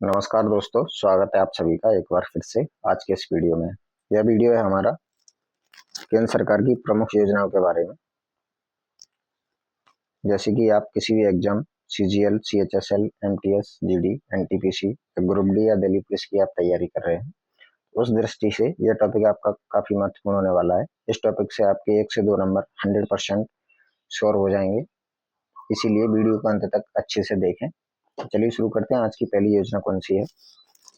नमस्कार दोस्तों, स्वागत है आप सभी का एक बार फिर से आज के इस वीडियो में। यह वीडियो है हमारा केंद्र सरकार की प्रमुख योजनाओं के बारे में। जैसे कि आप किसी भी exam CGL, CHSL, MTS, GD, NTPC, group D या दिल्ली पुलिस की आप तैयारी कर रहे हैं, उस दृष्टि से यह टॉपिक आपका काफी महत्वपूर्ण होने वाला है। इस टॉपिक से आपके 1 से 2 नंबर 100% श्योर हो जाएंगे, इसीलिए वीडियो को अंत तक अच्छे से देखें। तो चलिए शुरू करते हैं। आज की पहली योजना कौन सी है?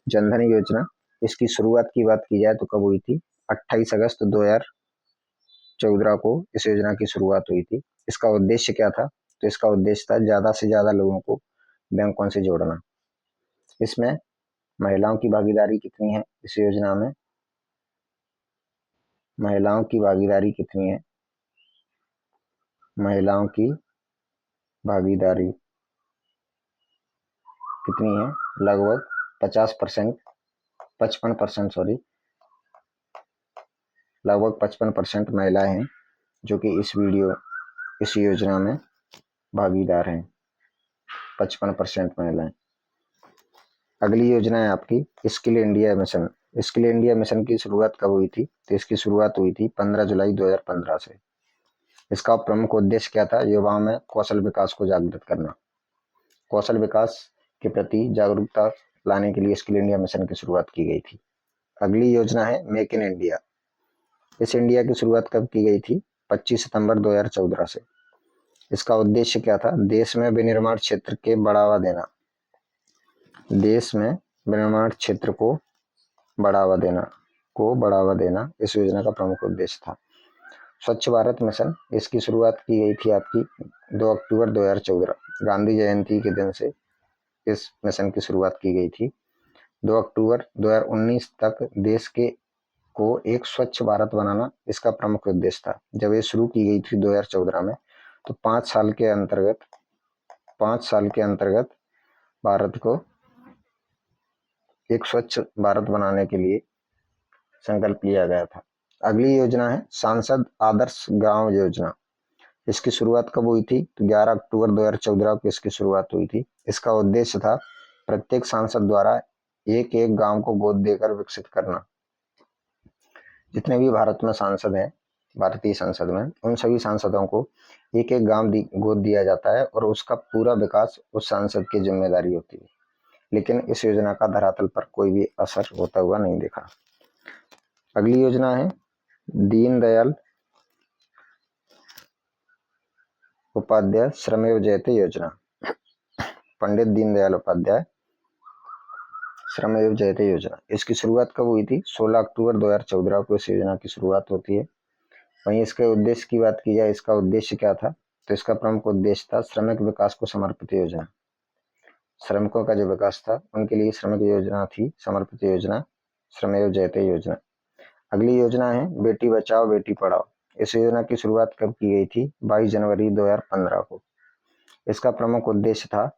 जनधन योजना। इसकी शुरुआत की बात की जाए तो कब हुई थी? 28 अगस्त 2014 को इस योजना की शुरुआत हुई थी। इसका उद्देश्य क्या था? तो इसका उद्देश्य था ज्यादा से ज्यादा लोगों को बैंकों से जोड़ना। इसमें महिलाओं की भागीदारी कितनी है इस योजना में? महिलाओं की भागीदारी कितनी है? महिलाओं की भागीदारी कितनी है? लगभग 50%, 55%, सॉरी, लगभग 55% महिलाएं हैं जो कि इस योजना में भागीदार हैं। 55% महिलाएं। अगली योजना है आपकी skill India mission. Skill India mission की शुरुआत कब हुई थी? तो इसकी शुरुआत हुई थी 15 जुलाई 2015 से। इसका प्रमुख उद्देश्य क्या था? युवाओं में कौशल विकास को जागृत करना। कौशल विकास के प्रति जागरूकता लाने के लिए स्किल इंडिया मिशन की शुरुआत की गई थी। अगली योजना है मेक इन इंडिया। इस इंडिया की शुरुआत कब की गई थी? 25 सितंबर 2014 से। इसका उद्देश्य क्या था? देश में विनिर्माण क्षेत्र के बढ़ावा देना। देश में विनिर्माण क्षेत्र को बढ़ावा देना इस योजना का प्रमुख उद्देश्य था। स्वच्छ भारत मिशन। इसकी शुरुआत की गई थी आपकी 2 अक्टूबर 2014, गांधी जयंती के दिन से इस मिशन की शुरुआत की गई थी। 2 अक्टूबर 2019 तक देश के को एक स्वच्छ भारत बनाना इसका प्रमुख उद्देश्य था। जब ये शुरू की गई थी 2014 में, तो 5 साल के अंतर्गत भारत को एक स्वच्छ भारत बनाने के लिए संकल्प लिया गया था। अगली योजना है सांसद आदर्श गांव योजना। इसकी शुरुआत कब हुई थी? तो 11 अक्टूबर 2014 को इसकी शुरुआत हुई थी। इसका उद्देश्य था प्रत्येक सांसद द्वारा एक एक गांव को गोद देकर विकसित करना। जितने भी भारत में सांसद हैं, भारतीय संसद में, उन सभी सांसदों को एक एक गांव गोद दिया जाता है और उसका पूरा विकास उस सांसद की जिम्मेदारी होती है। लेकिन इस योजना का धरातल पर कोई भी असर होता हुआ नहीं दिखा। अगली योजना है दीनदयाल उपाध्याय श्रमेव जयते योजना। पंडित दीनदयाल उपाध्याय श्रमेव जयते योजना। इसकी शुरुआत कब हुई थी? 16 अक्टूबर 2014 को इस योजना की शुरुआत होती है। वहीं इसके उद्देश्य की बात की जाए, इसका उद्देश्य क्या था? तो इसका प्रमुख उद्देश्य था श्रमिक विकास को समर्पित योजना। श्रमिकों का जो विकास था उनके लिए श्रमिक योजना थी, समर्पित योजना, श्रमेव जयते योजना। अगली योजना है बेटी बचाओ बेटी पढ़ाओ। इस योजना की शुरुआत कब की गई थी? 22 जनवरी 2015 को। इसका प्रमुख उद्देश्य था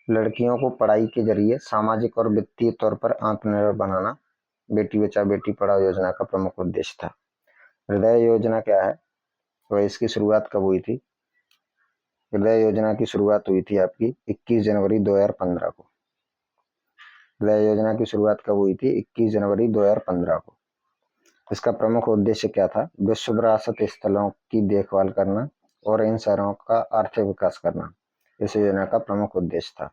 लड़कियों को पढ़ाई के जरिए सामाजिक और वित्तीय तौर पर आत्मनिर्भर बनाना। बेटी बचाओ बेटी पढ़ाओ योजना का प्रमुख उद्देश्य था। हृदय योजना क्या है? वह इसकी शुरुआत कब हुई थी? हृदय योजना की शुरुआत हुई थी आपकी 21 जनवरी 2015 को। हृदय योजना की शुरुआत कब हुई थी? 21 जनवरी 2015 को। इसका प्रमुख उद्देश्य क्या था? विश्व विरासत स्थलों की देखभाल करना और इन शहरों का आर्थिक विकास करना इस योजना का प्रमुख उद्देश्य था।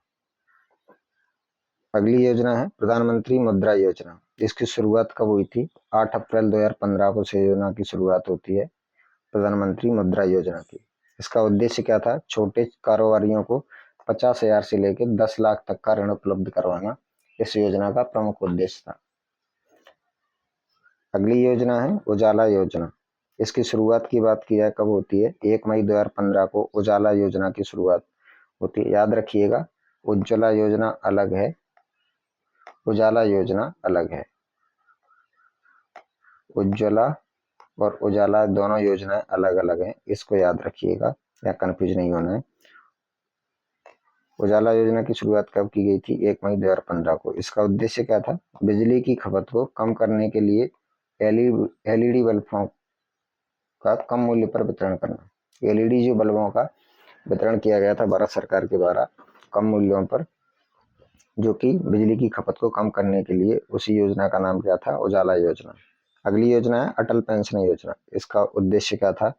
अगली योजना है प्रधानमंत्री मुद्रा योजना। इसकी शुरुआत कब हुई थी? 8 अप्रैल 2015 को इस योजना की शुरुआत होती है, प्रधानमंत्री मुद्रा योजना की। इसका उद्देश्य क्या था? छोटे कारोबारियों को 50,000 से लेकर 10 लाख तक का ऋण उपलब्ध करवाना इस योजना का प्रमुख उद्देश्य था। अगली योजना है उजाला योजना। इसकी शुरुआत की बात की जाए कब होती है? 1 मई 2015 को उजाला योजना की शुरुआत होती है। याद रखिएगा, उज्ज्वला योजना अलग है, उजाला योजना अलग है। उज्ज्वला और उजाला दोनों योजनाएं अलग अलग हैं, इसको याद रखिएगा या कंफ्यूज नहीं होना है। उजाला योजना की शुरुआत कब की गई थी? 1 मई 2015 को। इसका उद्देश्य क्या था? बिजली की खपत को कम करने के लिए एलईडी बल्बों का कम मूल्य पर वितरण करना। एलईडी जो बल्बों का वितरण किया गया था भारत सरकार के द्वारा कम मूल्यों पर, जो कि बिजली की खपत को कम करने के लिए, उसी योजना का नाम क्या था? उजाला योजना। अगली योजना है अटल पेंशन योजना। इसका उद्देश्य क्या था?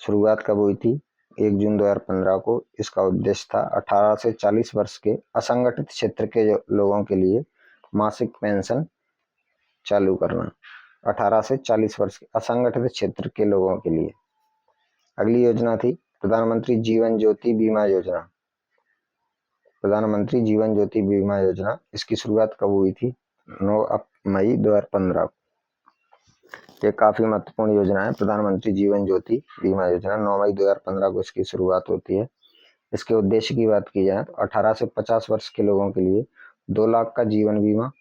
शुरुआत कब हुई थी? 1 जून 2015 को। इसका उद्देश्य था 18 से 40 वर्ष के असंगठित क्षेत्र के लोगों के लिए मासिक पेंशन चालू करना। 18 से 40 वर्ष के असंगठित क्षेत्र के लोगों के लिए। अगली योजना थी प्रधानमंत्री जीवन ज्योति बीमा योजना। प्रधानमंत्री जीवन ज्योति बीमा योजना, इसकी शुरुआत कब हुई थी? 9 मई 2015 को। ये काफी महत्वपूर्ण योजना है। प्रधानमंत्री जीवन ज्योति बीमा योजना 9 मई 2015 को इसकी शुरुआत होती है। इसके उद्देश्य की बात की जाए तो 18 से 50 वर्ष के लोगों के लिए 2 लाख का जीवन बीमा,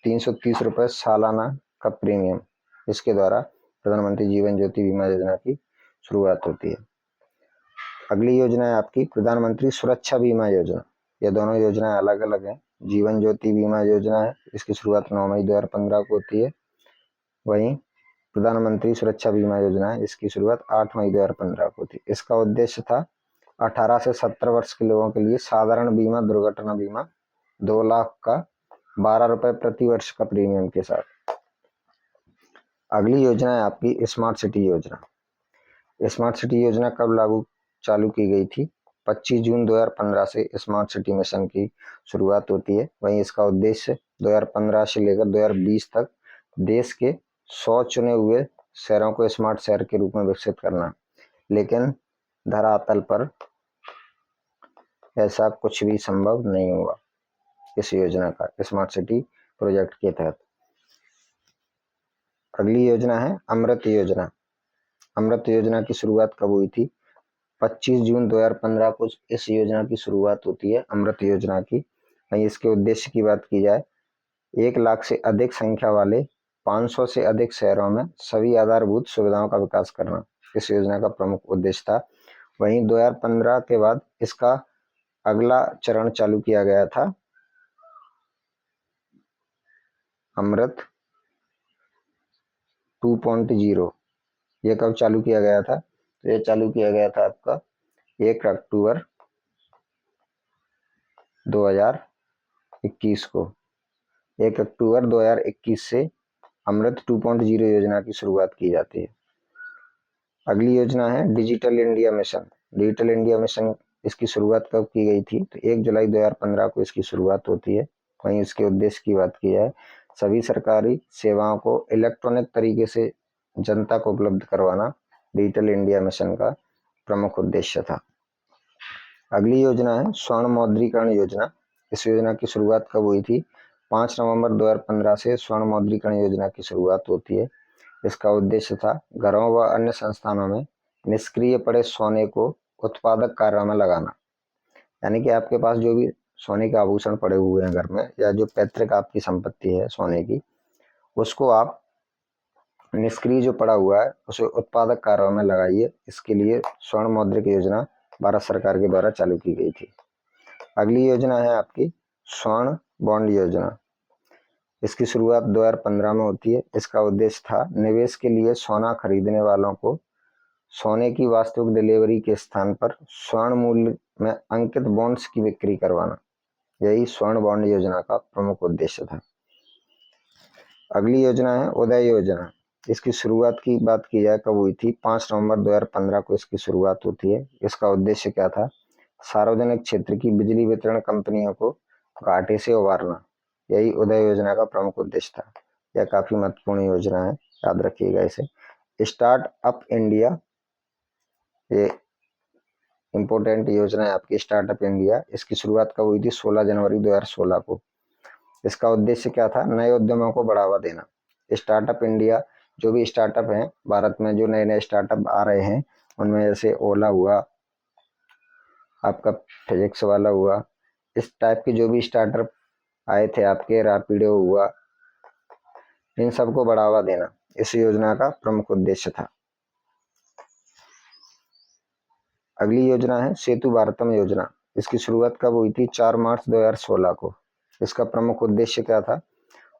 330 रुपये सालाना का प्रीमियम, इसके द्वारा प्रधानमंत्री जीवन ज्योति बीमा योजना की शुरुआत होती है। अगली योजना है आपकी प्रधानमंत्री सुरक्षा बीमा योजना। ये दोनों योजनाएं अलग अलग हैं। जीवन ज्योति बीमा योजना है, इसकी शुरुआत 9 मई 2015 को होती है। वहीं प्रधानमंत्री सुरक्षा बीमा योजना है, इसकी शुरुआत 8 मई 2015 को होती है। इसका उद्देश्य था 18 से 70 वर्ष के लोगों के लिए साधारण बीमा, दुर्घटना बीमा, 2 लाख का 12 रुपये प्रति वर्ष का प्रीमियम के साथ। अगली योजना है आपकी स्मार्ट सिटी योजना। स्मार्ट सिटी योजना कब चालू की गई थी? 25 जून 2015 से स्मार्ट सिटी मिशन की शुरुआत होती है। वहीं इसका उद्देश्य 2015 से लेकर 2020 तक देश के 100 चुने हुए शहरों को स्मार्ट शहर के रूप में विकसित करना। लेकिन धरातल पर ऐसा कुछ भी संभव नहीं हुआ इस योजना का, स्मार्ट सिटी प्रोजेक्ट के तहत। अगली योजना है अमृत योजना। अमृत योजना की शुरुआत कब हुई थी? 25 जून 2015 को इस योजना की शुरुआत होती है, अमृत योजना की। वहीं इसके उद्देश्य की बात की जाए, 1 लाख से अधिक संख्या वाले 500 से अधिक शहरों में सभी आधारभूत सुविधाओं का विकास करना इस योजना का प्रमुख उद्देश्य था। वहीं 2015 के बाद इसका अगला चरण चालू किया गया था, अमृत 2.0। यह कब चालू किया गया था? तो यह चालू किया गया था आपका 1 अक्टूबर 2021 को। 1 अक्टूबर 2021 से अमृत 2.0 योजना की शुरुआत की जाती है। अगली योजना है digital India mission. Digital India mission, इसकी शुरुआत कब की गई थी? तो 1 जुलाई 2015 को इसकी शुरुआत होती है। वहीं इसके उद्देश्य की बात की जाए, सभी सरकारी सेवाओं को इलेक्ट्रॉनिक तरीके से जनता को उपलब्ध करवाना डिजिटल इंडिया मिशन का प्रमुख उद्देश्य था। अगली योजना है स्वर्ण मौद्रीकरण योजना। इस योजना की शुरुआत कब हुई थी? 5 नवंबर 2015 से स्वर्ण मौद्रीकरण योजना की शुरुआत होती है। इसका उद्देश्य था घरों व अन्य संस्थानों में निष्क्रिय पड़े सोने को उत्पादक कार्यों में लगाना। यानी कि आपके पास जो भी सोने के आभूषण पड़े हुए हैं घर में, या जो पैतृक आपकी संपत्ति है सोने की, उसको आप निष्क्रिय जो पड़ा हुआ है उसे उत्पादक कार्यों में लगाइए। इसके लिए स्वर्ण मौद्रिक योजना भारत सरकार के द्वारा चालू की गई थी। अगली योजना है आपकी स्वर्ण बॉन्ड योजना। इसकी शुरुआत 2015 में होती है। इसका उद्देश्य था निवेश के लिए सोना खरीदने वालों को सोने की वास्तविक डिलीवरी के स्थान पर स्वर्ण मूल्य में अंकित बॉन्ड्स की बिक्री करवाना। यही स्वर्ण बॉन्ड योजना का प्रमुख उद्देश्य था। अगली योजना है उदय योजना। इसकी शुरुआत की बात की जाए कब हुई थी? 5 नवंबर 2015 को इसकी शुरुआत होती है। इसका उद्देश्य क्या था? सार्वजनिक क्षेत्र की बिजली वितरण कंपनियों को घाटे से उबारना। यही उदय योजना का प्रमुख उद्देश्य था। यह काफी महत्वपूर्ण योजना है, याद रखिएगा इसे। स्टार्ट अप इंडिया, ये इंपोर्टेंट योजना है आपकी स्टार्टअप इंडिया। इसकी शुरुआत कब हुई थी? 16 जनवरी 2016 को। इसका उद्देश्य क्या था? नए उद्यमों को बढ़ावा देना। स्टार्टअप इंडिया, जो भी स्टार्टअप हैं भारत में, जो नए नए स्टार्टअप आ रहे हैं, उनमें जैसे ओला हुआ, आपका फिजिक्स वाला हुआ, इस टाइप के जो भी स्टार्टअप आए थे आपके, रैपिडो हुआ, इन सबको बढ़ावा देना इस योजना का प्रमुख उद्देश्य था। अगली योजना है सेतु भारतम योजना। इसकी शुरुआत कब हुई थी? 4 मार्च 2016 को। इसका प्रमुख उद्देश्य क्या था?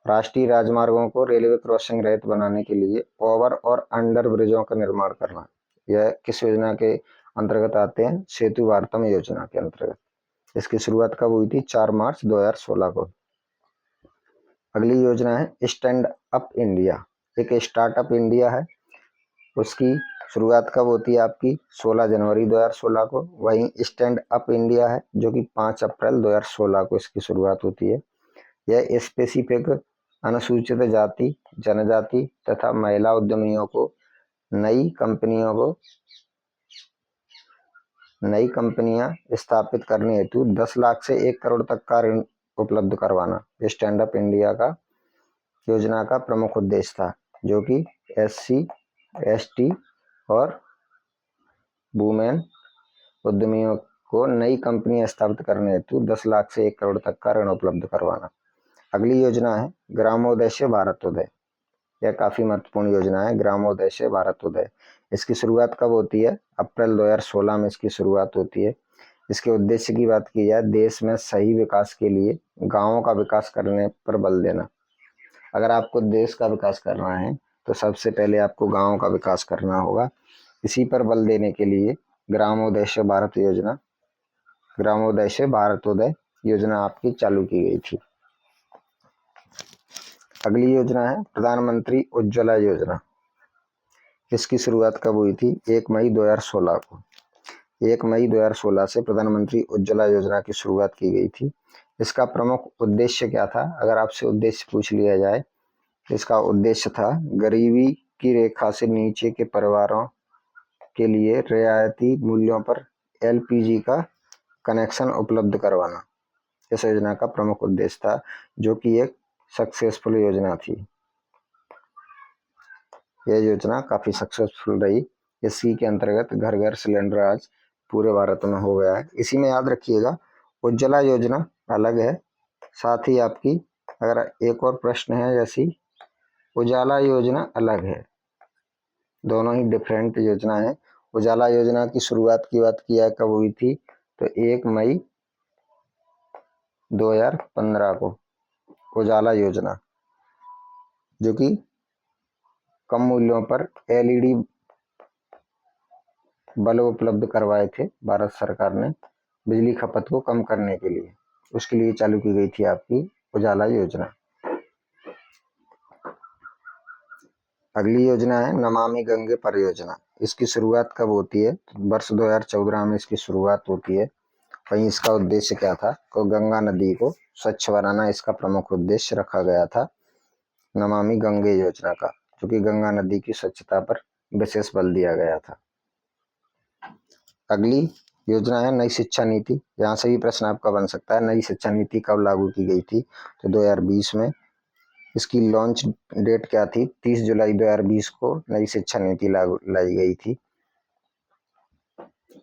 राष्ट्रीय राजमार्गों को रेलवे क्रॉसिंग रहित बनाने के लिए ओवर और अंडर ब्रिजों का निर्माण करना। यह किस योजना के अंतर्गत आते हैं? सेतु भारतम योजना के अंतर्गत। इसकी शुरुआत कब हुई थी? 4 मार्च 2016 को। अगली योजना है स्टैंड अप इंडिया। एक स्टार्टअप इंडिया है, उसकी शुरुआत कब होती है आपकी? 16 जनवरी 2016 को। वहीं स्टैंड अप इंडिया है जो कि 5 अप्रैल 2016 को इसकी शुरुआत होती है। यह स्पेसिफिक अनुसूचित जाति, जनजाति तथा महिला उद्यमियों को नई कंपनियां स्थापित करने हेतु 10 लाख से 1 करोड़ तक का ऋण उपलब्ध करवाना स्टैंड अप इंडिया का योजना का प्रमुख उद्देश्य था, जो कि SC, ST और वुमेन उद्यमियों को नई कंपनी स्थापित करने हेतु 10 लाख से 1 करोड़ तक का ऋण उपलब्ध करवाना। अगली योजना है ग्रामोदय से भारतोदय। यह काफी महत्वपूर्ण योजना है, ग्रामोदय से भारतोदय। इसकी शुरुआत कब होती है? अप्रैल 2016 में इसकी शुरुआत होती है। इसके उद्देश्य की बात की जाए, देश में सही विकास के लिए गांवों का विकास करने पर बल देना। अगर आपको देश का विकास करना है तो सबसे पहले आपको गांवों का विकास करना होगा। इसी पर बल देने के लिए ग्रामोदय से भारतोदय योजना आपकी चालू की गई थी। अगली योजना है प्रधानमंत्री उज्ज्वला योजना। इसकी शुरुआत कब हुई थी? 1 मई 2016 को। 1 मई 2016 से प्रधानमंत्री उज्ज्वला योजना की शुरुआत की गई थी। इसका प्रमुख उद्देश्य क्या था? अगर आपसे उद्देश्य पूछ लिया जाए, इसका उद्देश्य था गरीबी की रेखा से नीचे के परिवारों के लिए रियायती मूल्यों पर LPG का कनेक्शन उपलब्ध करवाना। इस योजना का प्रमुख उद्देश्य था, जो कि एक सक्सेसफुल योजना थी। यह योजना काफी सक्सेसफुल रही। इसी के अंतर्गत घर घर सिलेंडर आज पूरे भारत में हो गया है। इसी में याद रखिएगा, उज्ज्वला योजना अलग है, साथ ही आपकी अगर एक और प्रश्न है जैसी उजाला योजना अलग है। दोनों ही डिफरेंट योजना है। उजाला योजना की शुरुआत की बात किया कब हुई थी? तो 1 मई 2015 को उजाला योजना, जो कि कम मूल्यों पर LED बल्ब उपलब्ध करवाए थे भारत सरकार ने बिजली खपत को कम करने के लिए। उसके लिए चालू की गई थी आपकी उजाला योजना। अगली योजना है नमामि गंगे परियोजना। इसकी शुरुआत कब होती है? वर्ष 2014 में इसकी शुरुआत होती है। वहीं इसका उद्देश्य क्या था? तो गंगा नदी को स्वच्छ बनाना इसका प्रमुख उद्देश्य रखा गया था नमामि गंगे योजना का, जो कि गंगा नदी की स्वच्छता पर विशेष बल दिया गया था। अगली योजना है नई शिक्षा नीति। यहाँ से भी प्रश्न आपका बन सकता है, नई शिक्षा नीति कब लागू की गई थी? तो 2020 में। इसकी लॉन्च डेट क्या थी? 30 जुलाई 2020 को नई शिक्षा नीति लाई गई थी।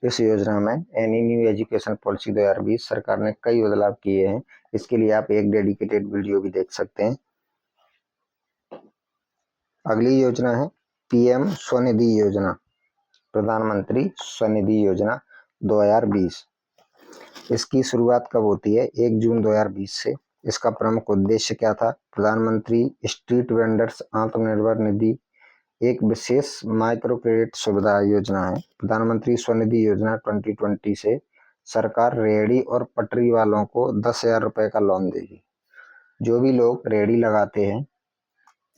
इस योजना में एनी न्यू एजुकेशन पॉलिसी 2020 सरकार ने कई बदलाव किए हैं। इसके लिए आप एक डेडिकेटेड वीडियो भी देख सकते हैं। अगली योजना है PM स्वनिधि योजना, प्रधानमंत्री स्वनिधि योजना 2020। इसकी शुरुआत कब होती है? 1 जून 2020 से। इसका प्रमुख उद्देश्य क्या था? प्रधानमंत्री स्ट्रीट वेंडर्स आत्मनिर्भर निधि एक विशेष माइक्रो क्रेडिट सुविधा योजना है। प्रधानमंत्री स्वनिधि योजना 2020 से सरकार रेहड़ी और पटरी वालों को 10,000 रुपए का लोन देगी। जो भी लोग रेहड़ी लगाते हैं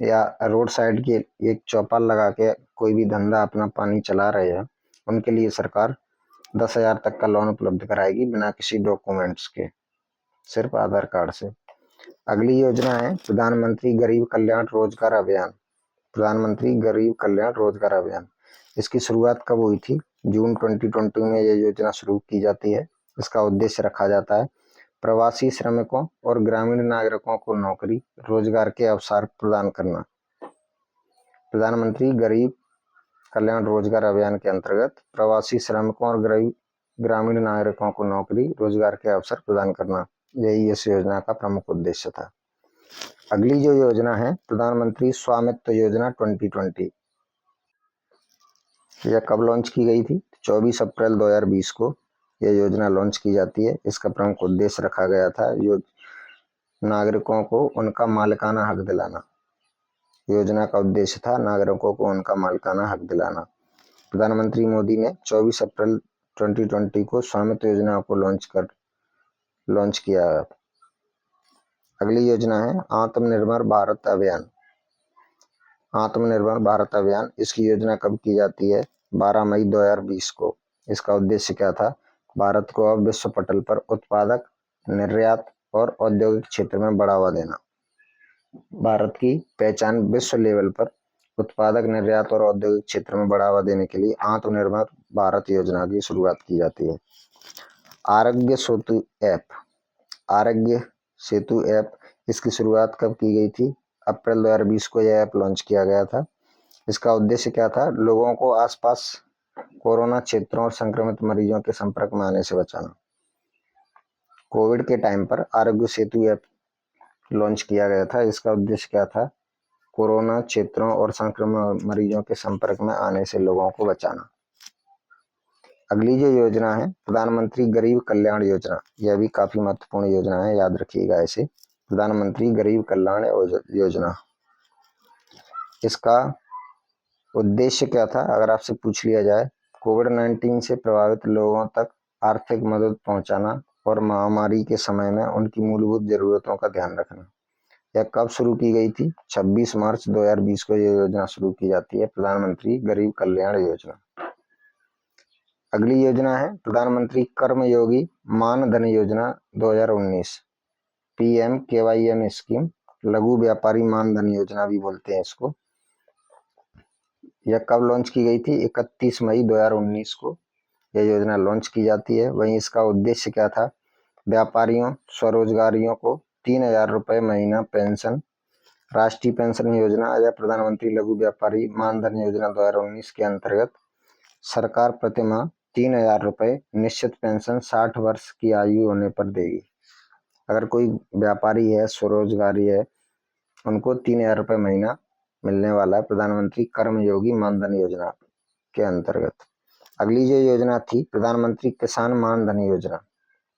या रोड साइड के एक चौपाल लगा के कोई भी धंधा अपना पानी चला रहे हैं, उनके लिए सरकार 10,000 तक का लोन उपलब्ध कराएगी बिना किसी डॉक्यूमेंट्स के, सिर्फ आधार कार्ड से। अगली योजना है प्रधानमंत्री गरीब कल्याण रोजगार अभियान। प्रधानमंत्री गरीब कल्याण रोजगार अभियान, इसकी शुरुआत कब हुई थी? जून 2020 में यह योजना शुरू की जाती है। इसका उद्देश्य रखा जाता है प्रवासी श्रमिकों और ग्रामीण नागरिकों को नौकरी रोजगार के अवसर प्रदान करना। प्रधानमंत्री गरीब कल्याण रोजगार अभियान के अंतर्गत प्रवासी श्रमिकों और ग्रामीण नागरिकों को नौकरी रोजगार के अवसर प्रदान करना, यही इस योजना का प्रमुख उद्देश्य था। अगली जो योजना है प्रधानमंत्री स्वामित्व योजना 2020। यह कब लॉन्च की गई थी? 24 अप्रैल 2020 को यह योजना लॉन्च की जाती है। इसका प्रमुख उद्देश्य रखा गया था नागरिकों को उनका मालिकाना हक दिलाना। योजना का उद्देश्य था नागरिकों को उनका मालिकाना हक दिलाना। प्रधानमंत्री मोदी ने 24 अप्रैल 2020 को स्वामित्व योजना को लॉन्च कर लॉन्च किया गया था। अगली योजना है आत्मनिर्भर भारत अभियान। आत्मनिर्भर भारत अभियान, इसकी योजना कब की जाती है? 12 मई 2020 को। इसका उद्देश्य क्या था? भारत को अब विश्व पटल पर उत्पादक, निर्यात और औद्योगिक क्षेत्र में बढ़ावा देना। भारत की पहचान विश्व लेवल पर उत्पादक, निर्यात और औद्योगिक क्षेत्र में बढ़ावा देने के लिए आत्मनिर्भर भारत योजना की शुरुआत की जाती है। आरोग्य सेतु ऐप। आरोग्य सेतु ऐप, इसकी शुरुआत कब की गई थी? अप्रैल 2020 को यह ऐप लॉन्च किया गया था। इसका उद्देश्य क्या था? लोगों को आसपास कोरोना क्षेत्रों और संक्रमित मरीजों के संपर्क में आने से बचाना। कोविड के टाइम पर आरोग्य सेतु ऐप लॉन्च किया गया था। इसका उद्देश्य क्या था? कोरोना क्षेत्रों और संक्रमित मरीजों के संपर्क में आने से लोगों को बचाना। अगली जो योजना है प्रधानमंत्री गरीब कल्याण योजना, यह भी काफी महत्वपूर्ण योजना है, याद रखिएगा इसे। प्रधानमंत्री गरीब कल्याण योजना, इसका उद्देश्य क्या था? अगर आपसे पूछ लिया जाए, कोविड-19 से प्रभावित लोगों तक आर्थिक मदद पहुंचाना और महामारी के समय में उनकी मूलभूत जरूरतों का ध्यान रखना। यह कब शुरू की गई थी? 26 मार्च 2020 को यह योजना शुरू की जाती है, प्रधानमंत्री गरीब कल्याण योजना। अगली योजना है प्रधानमंत्री कर्मयोगी मान धन योजना 2019, PMKYM स्कीम, लघु व्यापारी मान धन योजना भी बोलते हैं इसको। यह कब लॉन्च की गई थी? 31 मई 2019 को यह योजना लॉन्च की जाती है। वहीं इसका उद्देश्य क्या था? व्यापारियों, स्वरोजगारियों को 3,000 रुपये महीना पेंशन। राष्ट्रीय पेंशन योजना या प्रधानमंत्री लघु व्यापारी मानधन योजना 2019 के अंतर्गत सरकार प्रतिमाह 3,000 रुपये निश्चित पेंशन 60 वर्ष की आयु होने पर देगी। अगर कोई व्यापारी है, स्वरोजगारी है, उनको 3,000 रुपये महीना मिलने वाला है प्रधानमंत्री कर्मयोगी मानधन योजना के अंतर्गत। अगली जो योजना थी प्रधानमंत्री किसान मानधन योजना,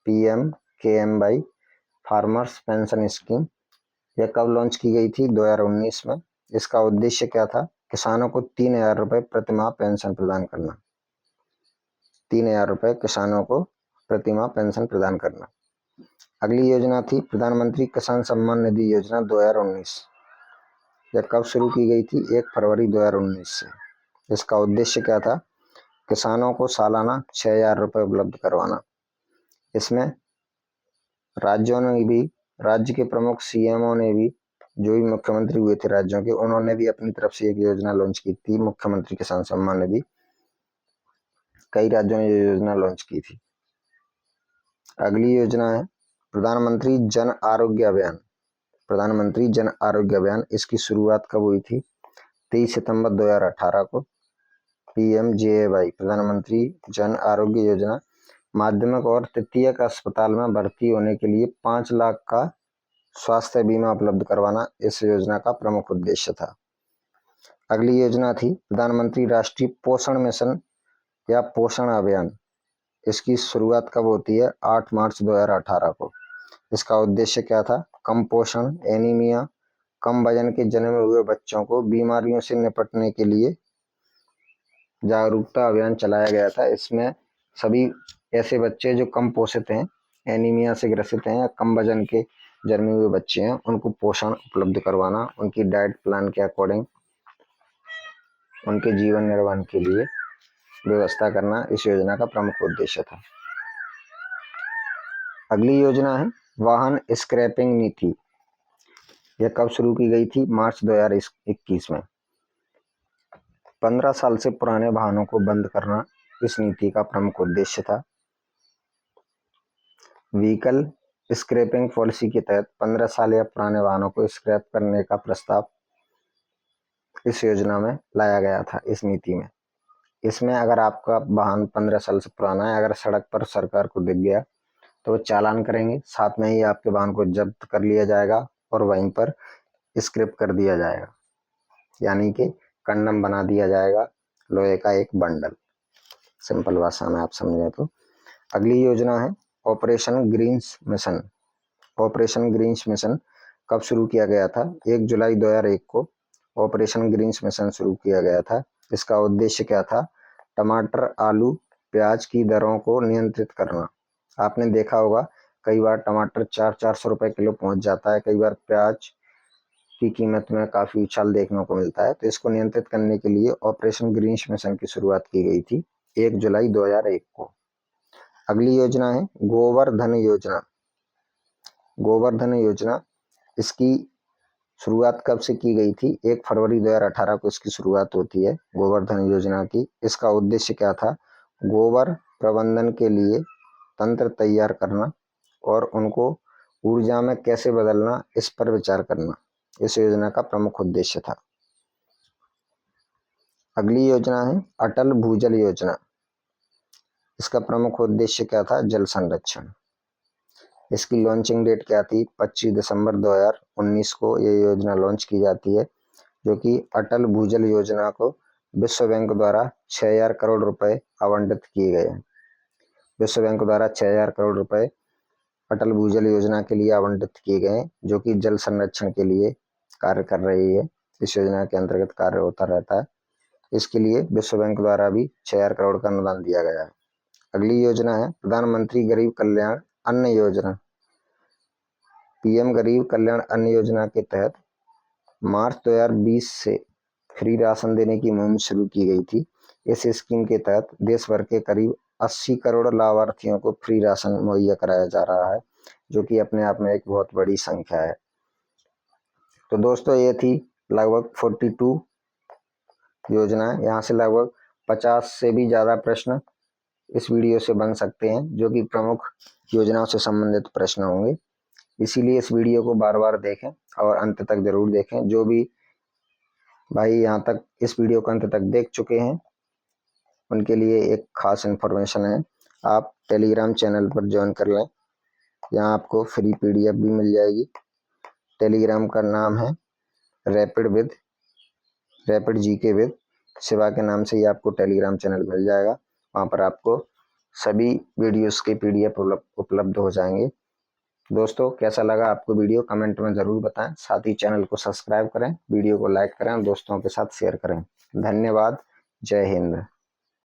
PMKMY फार्मर्स पेंशन स्कीम। यह कब लॉन्च की गई थी? 2019 में। इसका उद्देश्य क्या था? किसानों को 3,000 रुपये प्रतिमाह पेंशन प्रदान करना। 3,000 रुपये किसानों को प्रतिमाह पेंशन प्रदान करना। अगली योजना थी प्रधानमंत्री किसान सम्मान निधि योजना 2019। यह कब शुरू की गई थी? 1 फरवरी 2019 से। इसका उद्देश्य क्या था? किसानों को सालाना 6,000 रुपये उपलब्ध करवाना। इसमें राज्य के प्रमुख CMO ने भी, जो भी मुख्यमंत्री हुए थे राज्यों के, उन्होंने भी अपनी तरफ से एक योजना लॉन्च की थी, मुख्यमंत्री किसान सम्मान निधि। कई राज्यों ने ये योजना लॉन्च की थी। अगली योजना है प्रधानमंत्री जन आरोग्य अभियान। प्रधानमंत्री जन आरोग्य अभियान, इसकी शुरुआत कब हुई थी? 23 सितंबर 2018 को। PMJAY प्रधानमंत्री जन आरोग्य योजना, माध्यमिक और तृतीयक अस्पताल में भर्ती होने के लिए 5 लाख का स्वास्थ्य बीमा उपलब्ध करवाना इस योजना का प्रमुख उद्देश्य था। अगली योजना थी प्रधानमंत्री राष्ट्रीय पोषण मिशन या पोषण अभियान। इसकी शुरुआत कब होती है? 8 मार्च 2018 को। इसका उद्देश्य क्या था? कम पोषण, एनीमिया, कम वजन के जन्मे हुए बच्चों को बीमारियों से निपटने के लिए जागरूकता अभियान चलाया गया था। इसमें सभी ऐसे बच्चे जो कम पोषित हैं, एनीमिया से ग्रसित हैं या कम वजन के जन्मे हुए बच्चे हैं, उनको पोषण उपलब्ध करवाना, उनकी डाइट प्लान के अकॉर्डिंग उनके जीवन निर्वाह के लिए व्यवस्था करना इस योजना का प्रमुख उद्देश्य था। अगली योजना है वाहन स्क्रैपिंग नीति। यह कब शुरू की गई थी? मार्च 2021 में। 15 साल से पुराने वाहनों को बंद करना इस नीति का प्रमुख उद्देश्य था। व्हीकल स्क्रैपिंग पॉलिसी के तहत 15 साल या पुराने वाहनों को स्क्रैप करने का प्रस्ताव इस योजना में लाया गया था, इस नीति में। इसमें अगर आपका वाहन 15 साल से पुराना है, अगर सड़क पर सरकार को दिख गया तो वो चालान करेंगे, साथ में ही आपके वाहन को जब्त कर लिया जाएगा और वहीं पर स्क्रैप कर दिया जाएगा, यानी कि कंडम बना दिया जाएगा, लोहे का एक बंडल, सिंपल भाषा में आप समझें तो। अगली योजना है operation greens mission. Operation greens mission कब शुरू किया गया था? 1 जुलाई 2001 को ऑपरेशन ग्रीन्स मिशन शुरू किया गया था। इसका उद्देश्य क्या था? टमाटर, आलू, प्याज की दरों को नियंत्रित करना। आपने देखा होगा कई बार टमाटर 400-400 रुपए किलो पहुंच जाता है, कई बार प्याज की कीमत में काफी उछाल देखने को मिलता है। तो इसको नियंत्रित करने के लिए ऑपरेशन ग्रीन्स मिशन की शुरुआत की गई थी 1 जुलाई 2001 को। अगली योजना है गोवर्धन योजना। गोवर्धन योजना, इसकी शुरुआत कब से की गई थी? 1 फरवरी 2018 को इसकी शुरुआत होती है गोवर्धन योजना की। इसका उद्देश्य क्या था? गोबर प्रबंधन के लिए तंत्र तैयार करना और उनको ऊर्जा में कैसे बदलना, इस पर विचार करना इस योजना का प्रमुख उद्देश्य था। अगली योजना है अटल भूजल योजना। इसका प्रमुख उद्देश्य क्या था? जल संरक्षण। इसकी लॉन्चिंग डेट क्या थी? 25 दिसंबर 2019 को ये योजना लॉन्च की जाती है, जो कि अटल भूजल योजना को विश्व बैंक द्वारा 6000 करोड़ रुपए आवंटित किए गए हैं। विश्व बैंक द्वारा 6000 करोड़ रुपए अटल भूजल योजना के लिए आवंटित किए गए हैं, जो कि जल संरक्षण के लिए कार्य कर रही है। इस योजना के अंतर्गत कार्य होता रहता है। इसके लिए विश्व बैंक द्वारा भी 6000 करोड़ का अनुदान दिया गया है। अगली योजना है प्रधानमंत्री गरीब कल्याण अन्न योजना। पीएम गरीब कल्याण अन्न योजना के तहत मार्च 2020 से फ्री राशन देने की मुहिम शुरू की गई थी। इस स्कीम के तहत देश भर के करीब 80 करोड़ लाभार्थियों को फ्री राशन मुहैया कराया जा रहा है, जो कि अपने आप में एक बहुत बड़ी संख्या है। तो दोस्तों, ये थी लगभग 42 योजना। यहाँ से लगभग 50 से भी ज़्यादा प्रश्न इस वीडियो से बन सकते हैं, जो कि प्रमुख योजनाओं से संबंधित प्रश्न होंगे। इसीलिए इस वीडियो को बार बार देखें और अंत तक जरूर देखें। जो भी भाई यहाँ तक इस वीडियो को अंत तक देख चुके हैं, उनके लिए एक खास इन्फॉर्मेशन है, आप टेलीग्राम चैनल पर ज्वाइन कर लें। यहाँ आपको फ्री PDF भी मिल जाएगी। टेलीग्राम का नाम है रैपिड जीके विद शिवा के नाम से ही आपको टेलीग्राम चैनल मिल जाएगा। वहाँ पर आपको सभी वीडियोस के PDF उपलब्ध हो जाएंगे। दोस्तों, कैसा लगा आपको वीडियो? कमेंट में ज़रूर बताएं। साथ ही चैनल को सब्सक्राइब करें, वीडियो को लाइक करें और दोस्तों के साथ शेयर करें। धन्यवाद। जय हिंद।